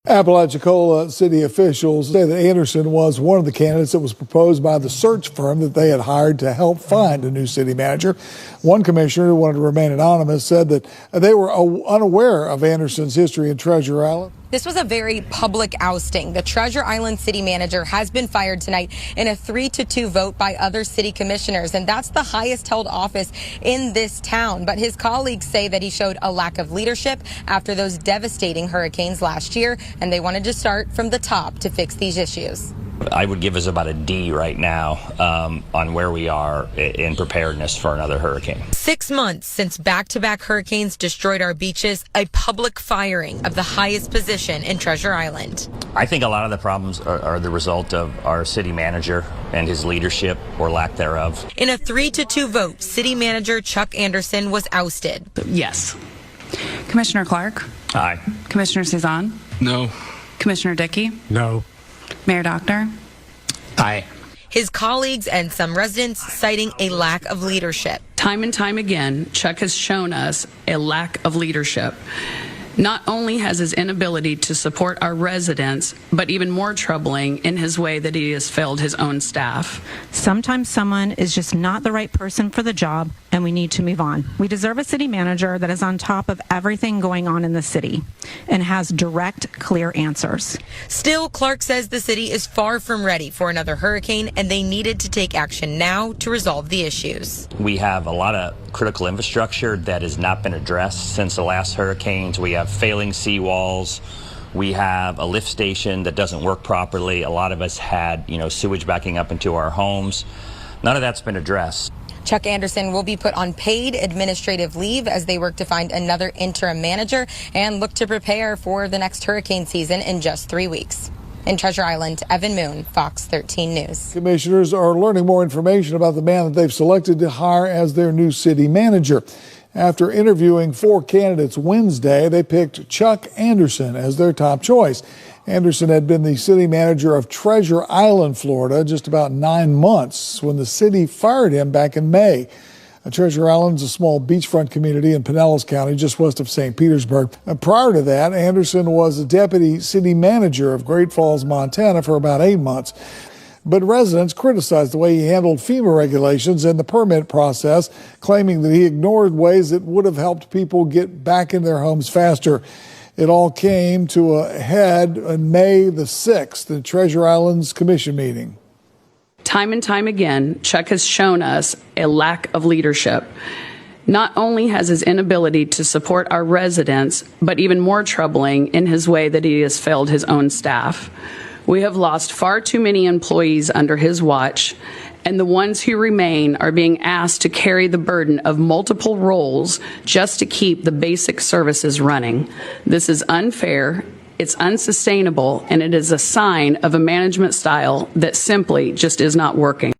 Apalachicola city officials say that Anderson was one of the candidates that was proposed by the search firm that they had hired to help find a new city manager. One commissioner who wanted to remain anonymous said that they were unaware of Anderson's history in Treasure Island. This was a very public ousting. The Treasure Island city manager has been fired tonight in a 3-2 vote by other city commissioners, and that's the highest held office in this town. But his colleagues say that he showed a lack of leadership after those devastating hurricanes last year, and they wanted to start from the top to fix these issues. I would give us about a D right now on where we are in preparedness for another hurricane. 6 months since back-to-back hurricanes destroyed our beaches, a public firing of the highest position in Treasure Island. I think a lot of the problems are the result of our city manager and his leadership or lack thereof. In a 3-2 vote, city manager Chuck Anderson was ousted. Yes. Commissioner Clark? Aye. Commissioner Cezanne? No. Commissioner Dickey? No. Mayor Doctor? Aye. His colleagues and some residents citing a lack of leadership. Time and time again, Chuck has shown us a lack of leadership. Not only has his inability to support our residents, but even more troubling in his way that he has failed his own staff. Sometimes someone is just not the right person for the job, and we need to move on. We deserve a city manager that is on top of everything going on in the city and has direct, clear answers. Still, Clark says the city is far from ready for another hurricane, and they needed to take action now to resolve the issues. We have a lot of critical infrastructure that has not been addressed since the last hurricanes. We have failing seawalls. We have a lift station that doesn't work properly. A lot of us had, sewage backing up into our homes. None of that's been addressed. Chuck Anderson will be put on paid administrative leave as they work to find another interim manager and look to prepare for the next hurricane season in just 3 weeks. In Treasure Island, Evan Moon, Fox 13 News. Commissioners are learning more information about the man that they've selected to hire as their new city manager. After interviewing 4 candidates Wednesday, they picked Chuck Anderson as their top choice. Anderson had been the city manager of Treasure Island, Florida, just about 9 months when the city fired him back in May. Treasure Island is a small beachfront community in Pinellas County, just west of St. Petersburg. Prior to that, Anderson was a deputy city manager of Great Falls, Montana for about 8 months. But residents criticized the way he handled FEMA regulations and the permit process, claiming that he ignored ways that would have helped people get back in their homes faster. It all came to a head on May the 6th at Treasure Island's commission meeting. Time and time again, Chuck has shown us a lack of leadership. Not only has his inability to support our residents, but even more troubling in his way that he has failed his own staff. We have lost far too many employees under his watch, and the ones who remain are being asked to carry the burden of multiple roles just to keep the basic services running. This is unfair, it's unsustainable, and it is a sign of a management style that simply just is not working.